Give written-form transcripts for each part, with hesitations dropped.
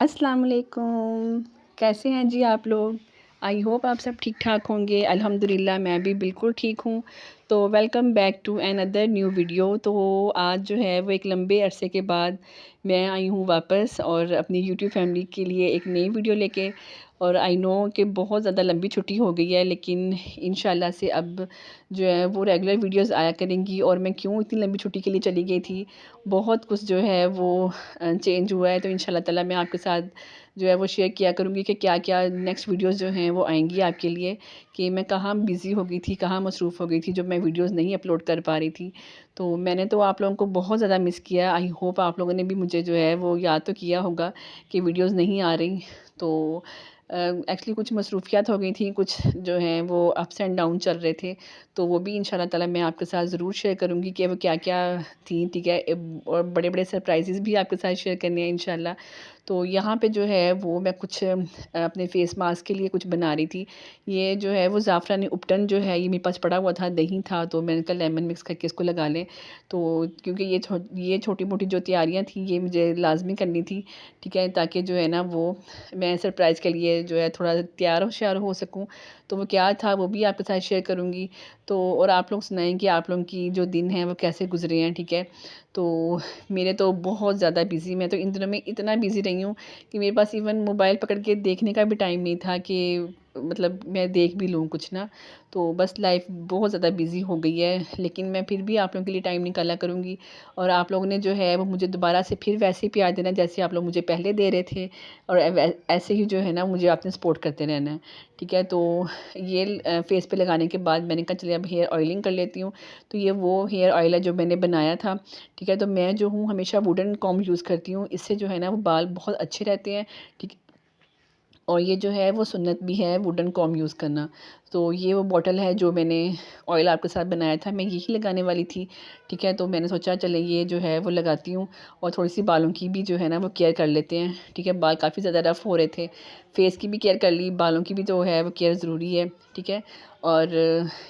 अस्सलाम वालेकुम। कैसे हैं जी आप लोग? आई होप आप सब ठीक ठाक होंगे। अल्हम्दुलिल्लाह मैं भी बिल्कुल ठीक हूँ। तो welcome back to another new video. तो आज जो है वो एक लंबे अरसे के बाद मैं आई हूँ वापस और अपनी यूट्यूब फैमिली के लिए एक नई वीडियो लेके। और आई नो कि बहुत ज़्यादा लंबी छुट्टी हो गई है, लेकिन इंशाल्लाह से अब जो है वो रेगुलर वीडियोस आया करेंगी। और मैं क्यों इतनी लंबी छुट्टी के लिए चली गई थी, बहुत कुछ जो है वो चेंज हुआ है। तो इंशाल्लाह ताला मैं आपके साथ जो है वो शेयर किया करूँगी कि क्या क्या नेक्स्ट वीडियोस जो हैं वो आएंगी आपके लिए, कि मैं कहाँ बिज़ी हो गई थी, कहाँ मसरूफ़ हो गई थी, जब मैं वीडियोस नहीं अपलोड कर पा रही थी। तो मैंने तो आप लोगों को बहुत ज़्यादा मिस किया। आई होप आप लोगों ने भी मुझे जो है वो याद तो किया होगा कि वीडियोस नहीं आ रही। तो एक्चुअली कुछ मसरूफ़ियात हो गई थी, कुछ जो हैं वो अप्स एंड डाउन चल रहे थे। तो वो भी इंशाल्लाह ताला मैं आपके साथ ज़रूर शेयर करूँगी कि वो क्या-क्या थी, ठीक है। और बड़े-बड़े सरप्राइज़ेज़ भी आपके साथ शेयर करने हैं इंशाल्लाह। तो यहाँ पे जो है वो मैं कुछ अपने फ़ेस मास्क के लिए कुछ बना रही थी। ये जो है वो ज़ाफ़रानी उपटन जो है ये मेरे पास पड़ा हुआ था, दही था, तो मैंने कहा लेमन मिक्स करके इसको लगा लें। तो क्योंकि ये छोटी-मोटी जो तैयारियाँ थी ये मुझे लाज़मी करनी थी, ठीक है, ताकि जो है ना वो मैं सरप्राइज़ के लिए जो है थोड़ा तैयार होशियार हो सकूँ। तो वो क्या था वो भी आपके साथ शेयर करूँगी। तो और आप लोग सुनाएँ कि आप लोगों की जो दिन हैं वो कैसे गुज़रे हैं, ठीक है। तो मेरे तो बहुत ज़्यादा बिज़ी, मैं तो इन दिनों में इतना बिज़ी रही हूँ कि मेरे पास इवन मोबाइल पकड़ के देखने का भी टाइम नहीं था कि मतलब मैं देख भी लूँ कुछ ना। तो बस लाइफ बहुत ज़्यादा बिज़ी हो गई है, लेकिन मैं फिर भी आप लोगों के लिए टाइम निकाला करूँगी। और आप लोगों ने जो है वो मुझे दोबारा से फिर वैसे ही प्यार देना जैसे आप लोग मुझे पहले दे रहे थे। और ऐसे ही जो है ना मुझे आपने सपोर्ट करते रहना है, ठीक है। तो ये फेस पे लगाने के बाद मैंने कहा चलिए अब हेयर ऑयलिंग कर लेती हूँ। तो ये वो हेयर ऑयल है जो मैंने बनाया था, ठीक है। तो मैं जो हूँ हमेशा वुडन कॉम्ब यूज़ करती हूँ, इससे जो है ना वो बाल बहुत अच्छे रहते हैं, ठीक। और ये जो है वो सुन्नत भी है वुडन कॉम्ब यूज़ करना। तो ये वो बॉटल है जो मैंने ऑयल आपके साथ बनाया था, मैं यही लगाने वाली थी, ठीक है। तो मैंने सोचा चले ये जो है वो लगाती हूँ और थोड़ी-सी बालों की भी जो है ना वो केयर कर लेते हैं, ठीक है। बाल काफ़ी ज़्यादा रफ़ हो रहे थे, फेस की भी केयर कर ली, बालों की भी जो है वो केयर ज़रूरी है, ठीक है। और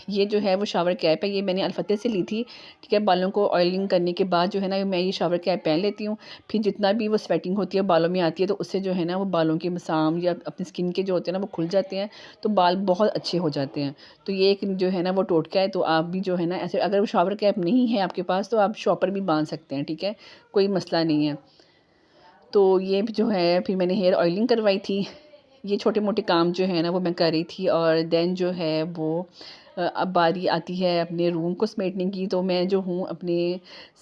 ये जो है वो शावर कैप है, ये मैंने अलफ़ते से ली थी, ठीक है। बालों को ऑयलिंग करने के बाद जो है ना मैं ये शावर कैप पहन लेती हूँ। फिर जितना भी वो स्वेटिंग होती है बालों में आती है, तो उससे जो है ना वो बालों के मसाम या अपनी स्किन के जो होते हैं ना वो खुल जाते हैं, तो बाल बहुत अच्छे हो जाते हैं। तो ये एक जो है ना वो टोटका है। तो आप भी जो है ना ऐसे अगर वो शावर कैप नहीं है आपके पास तो आप शॉपर भी बांध सकते हैं, ठीक है, कोई मसला नहीं है। तो ये भी जो है फिर मैंने हेयर ऑयलिंग करवाई थी। ये छोटे-मोटे काम जो है ना वो मैं कर रही थी। और देन जो है वो अब बारी आती है अपने रूम को समेटने की। तो मैं जो हूँ अपने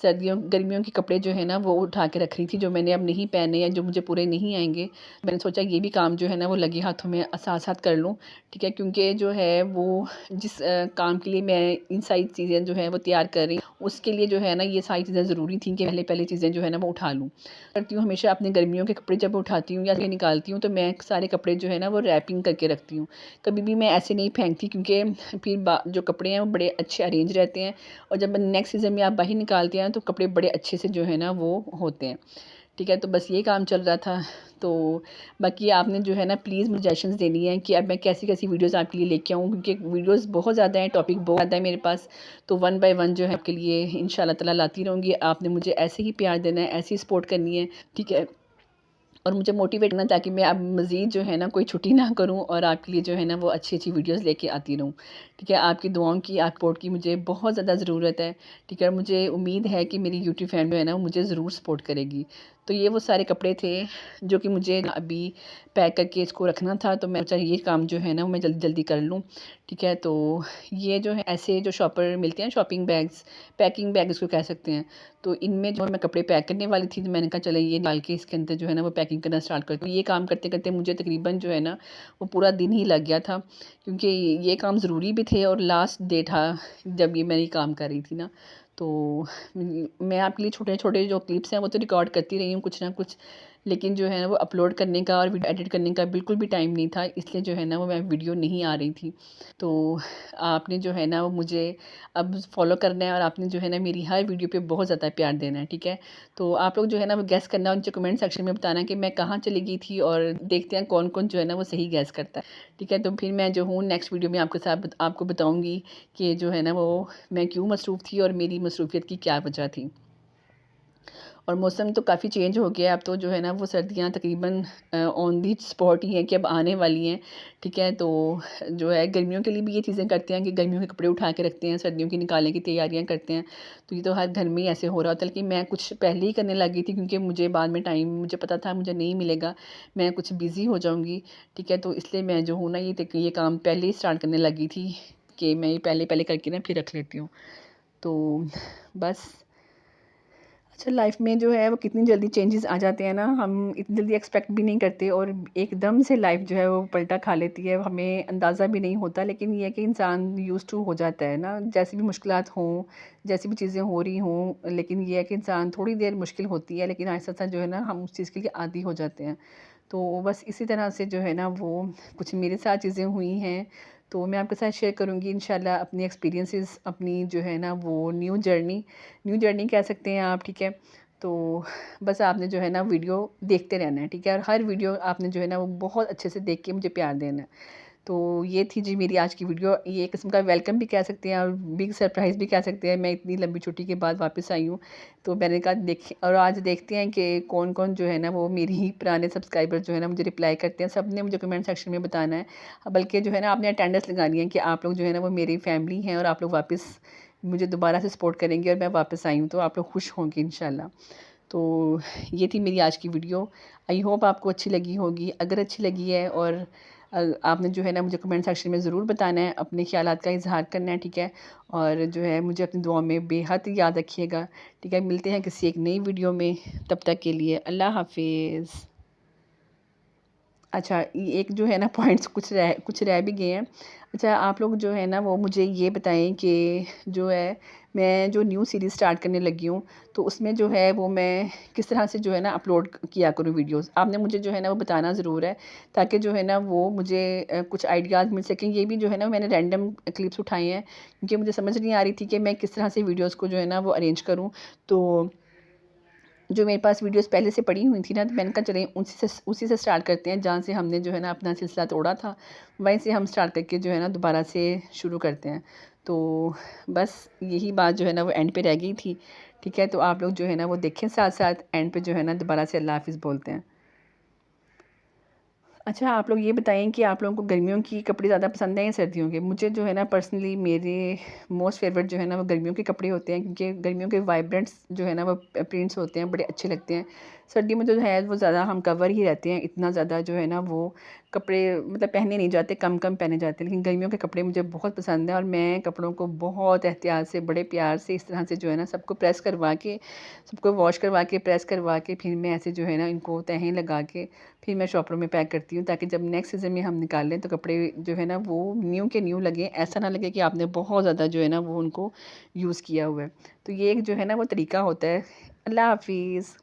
सर्दियों गर्मियों के कपड़े जो है ना वो उठा के रख रही थी, जो मैंने अब नहीं पहने या जो मुझे पूरे नहीं आएँगे। मैंने सोचा ये भी काम जो है ना वो लगे हाथों में साथ-साथ कर लूँ, ठीक है। क्योंकि जो है वो जिस काम के लिए मैं इन सारी चीज़ें जो है वो तैयार कर रही हूँ, उसके लिए जो है ना ये सारी चीज़ें ज़रूरी थी कि पहले-पहले चीज़ें जो है ना वो उठा लूँ। करती हूँ हमेशा अपने गर्मियों के कपड़े जब उठाती हूँ या निकालती हूँ तो मैं सारे कपड़े जो है ना वो रैपिंग करके रखती हूँ। कभी भी मैं ऐसे नहीं फेंकती, क्योंकि फिर जो कपड़े हैं वो बड़े अच्छे अरेंज रहते हैं। और जब नेक्स्ट सीज़न में आप बाहर निकालते हैं तो कपड़े बड़े अच्छे से जो है ना वो होते हैं, ठीक है। तो बस ये काम चल रहा था। तो बाकी आपने जो है ना प्लीज़ मुझे सजेशंस देनी है कि अब मैं कैसी-कैसी वीडियोज़ आपके लिए लेके आऊँ, क्योंकि वीडियोज़ बहुत ज़्यादा हैं, टॉपिक बहुत ज़्यादा है मेरे पास। तो वन बाय वन जो है आपके लिए इंशाल्लाह ताला लाती रहूँगी। आपने मुझे ऐसे ही प्यार देना है, ऐसे ही सपोर्ट करनी है, ठीक है। और मुझे मोटिवेट करना ताकि मैं अब मज़ीद जो है ना कोई छुट्टी ना करूँ और आपके लिए जो है ना वो अच्छी-अच्छी वीडियोज़ लेके आती रहूँ, ठीक है। आपकी दुआओं की, आप सपोर्ट की मुझे बहुत ज़्यादा ज़रूरत है, ठीक है। और मुझे उम्मीद है कि मेरी यूट्यूब फैमिली जो है ना वो मुझे ज़रूर सपोर्ट करेगी। तो ये वो सारे कपड़े थे जो कि मुझे अभी पैक करके इसको रखना था, तो मैं सोचा ये काम जो है ना वो मैं जल्दी-जल्दी कर लूँ, ठीक है। तो ये जो है ऐसे जो शॉपर मिलते हैं, शॉपिंग बैग्स, पैकिंग बैग इसको कह सकते हैं। तो इनमें जो मैं कपड़े पैक करने वाली थी, तो मैंने कहा चलो ये डाल के इसके अंदर जो है ना वो पैकिंग करना स्टार्ट करती हूँ। ये काम करते-करते मुझे तकरीबन जो है ना वो पूरा दिन ही लग गया था, क्योंकि ये काम ज़रूरी भी थे और लास्ट डे था जब ये मैं ये काम कर रही थी ना। तो मैं आपके लिए छोटे-छोटे जो क्लिप्स हैं वो तो रिकॉर्ड करती रही हूँ कुछ ना कुछ, लेकिन जो है ना वो अपलोड करने का और वीडियो एडिट करने का बिल्कुल भी टाइम नहीं था, इसलिए जो है ना वो मैं वीडियो नहीं आ रही थी। तो आपने जो है ना वो मुझे अब फॉलो करना है और आपने जो है ना मेरी हर वीडियो पे बहुत ज़्यादा प्यार देना है, ठीक है। तो आप लोग जो है ना वो गेस करना, नीचे कमेंट सेक्शन में बताना कि मैं कहाँ चली गई थी, और देखते हैं कौन-कौन जो है ना वो सही गेस करता है, ठीक है। तो फिर मैं जो हूँ नेक्स्ट वीडियो में आपके साथ आपको बताऊँगी कि जो है ना वो मैं क्यों मसरूफ़ थी और मेरी मसरूफ़ियत की क्या वजह थी। और मौसम तो काफ़ी चेंज हो गया है। अब तो जो है ना वो सर्दियाँ तकरीबन ऑन दी स्पॉट ही हैं कि अब आने वाली हैं, ठीक है। तो जो है गर्मियों के लिए भी ये चीज़ें करते हैं कि गर्मियों के कपड़े उठा के रखते हैं, सर्दियों की निकालने की तैयारियाँ करते हैं। तो ये तो हर घर में ही ऐसे हो रहा होता है, लेकिन मैं कुछ पहले ही करने लगी थी क्योंकि मुझे बाद में टाइम मुझे पता था मुझे नहीं मिलेगा, मैं कुछ बिज़ी हो जाऊँगी, ठीक है। तो इसलिए मैं जो हूँ ना ये काम पहले ही स्टार्ट करने लगी थी कि मैं ये पहले करके ना फिर रख लेती हूँ। तो बस अच्छा, लाइफ में जो है वो कितनी जल्दी चेंजेस आ जाते हैं ना, हम इतनी जल्दी एक्सपेक्ट भी नहीं करते और एकदम से लाइफ जो है वो पलटा खा लेती है, हमें अंदाज़ा भी नहीं होता। लेकिन ये है कि इंसान यूज़ टू हो जाता है ना, जैसी भी मुश्किलात हों, जैसी भी चीज़ें हो रही हों, लेकिन ये है कि इंसान थोड़ी देर मुश्किल होती है लेकिन आहिस्ता-आहिस्ता जो है ना हम उस चीज़ के लिए आदी हो जाते हैं। तो बस इसी तरह से जो है ना वो कुछ मेरे साथ चीज़ें हुई हैं, तो मैं आपके साथ शेयर करूँगी इंशाल्लाह अपनी एक्सपीरियंसेस, अपनी जो है ना वो न्यू जर्नी कह सकते हैं आप, ठीक है। तो बस आपने जो है ना वीडियो देखते रहना है, ठीक है, और हर वीडियो आपने जो है ना वो बहुत अच्छे से देख के मुझे प्यार देना है। तो ये थी जी मेरी आज की वीडियो, ये एक किस्म का वेलकम भी कह सकते हैं और बिग सरप्राइज़ भी कह सकते हैं। मैं इतनी लंबी छुट्टी के बाद वापस आई हूँ, तो मैंने कहा देख और आज देखते हैं कि कौन-कौन जो है ना वो मेरी ही पुराने सब्सक्राइबर जो है ना मुझे रिप्लाई करते हैं। सब ने मुझे कमेंट सेक्शन में बताना है, बल्कि जो है ना आपने अटेंडेंस लगानी है कि आप लोग जो है ना वो मेरी फैमिली हैं और आप लोग वापस मुझे दोबारा से सपोर्ट करेंगे और मैं वापस आई हूँ, तो आप लोग खुश होंगे इंशाल्लाह। तो ये थी मेरी आज की वीडियो, आई होप आपको अच्छी लगी होगी। अगर अच्छी लगी है और आपने जो है ना मुझे कमेंट सेक्शन में ज़रूर बताना है, अपने ख़्यालात का इज़हार करना है, ठीक है। और जो है मुझे अपनी दुआ में बेहद याद रखिएगा, ठीक है। मिलते हैं किसी एक नई वीडियो में, तब तक के लिए अल्लाह हाफ़िज़। अच्छा, एक जो है ना पॉइंट्स कुछ रह भी गए हैं। अच्छा, आप लोग जो है ना वो मुझे ये बताएँ कि जो है मैं जो न्यू सीरीज़ स्टार्ट करने लगी हूँ, तो उसमें जो है वो मैं किस तरह से जो है ना अपलोड किया करूँ वीडियोज़? आपने मुझे जो है ना वो बताना ज़रूर है, ताकि जो है ना वो मुझे कुछ आइडियाज़ मिल सकें। ये भी जो है ना मैंने रैंडम क्लिप्स उठाए हैं, क्योंकि मुझे समझ नहीं आ रही थी कि मैं किस तरह से वीडियोज़ को जो है ना वो अरेंज करूँ। तो जो मेरे पास वीडियोज़ पहले से पड़ी हुई थी ना, तो मैंने कहा चलें उसी से स्टार्ट करते हैं, जहाँ से हमने जो है ना अपना सिलसिला तोड़ा था, वहीं से हम स्टार्ट करके जो है ना दोबारा से शुरू करते हैं। तो बस यही बात जो है ना वो एंड पे रह गई थी, ठीक है। तो आप लोग जो है ना वो देखें साथ-साथ, एंड पे जो है ना दोबारा से अल्लाह हाफ़िज़ बोलते हैं। अच्छा, आप लोग ये बताएँ कि आप लोगों को गर्मियों की कपड़े ज़्यादा पसंद हैं या सर्दियों के? मुझे जो है ना पर्सनली मेरे मोस्ट फ़ेवरेट जो है ना वो गर्मियों के कपड़े होते हैं, क्योंकि गर्मियों के वाइब्रेंट्स जो है ना वो प्रिंट्स होते हैं, बड़े अच्छे लगते हैं। सर्दियों में जो है वो ज़्यादा हम कवर ही रहते हैं, इतना ज़्यादा जो है ना वो कपड़े मतलब पहने नहीं जाते, कम-कम पहने जाते हैं। लेकिन गर्मियों के कपड़े मुझे बहुत पसंद हैं और मैं कपड़ों को बहुत एहतियात से, बड़े प्यार से इस तरह से जो है ना सबको प्रेस करवा के, सबको वॉश करवा के, प्रेस करवा के फिर मैं ऐसे जो है ना इनको तहें लगा के फिर मैं शॉपर में पैक करती हूँ, ताकि जब नेक्स्ट सीज़न में हम निकालें तो कपड़े जो है ना वो न्यू के न्यू लगें, ऐसा ना लगे कि आपने बहुत ज़्यादा जो है ना वो उनको यूज़ किया हुआ है। तो ये एक जो है ना वो तरीका होता है। अल्लाह हाफ़िज़।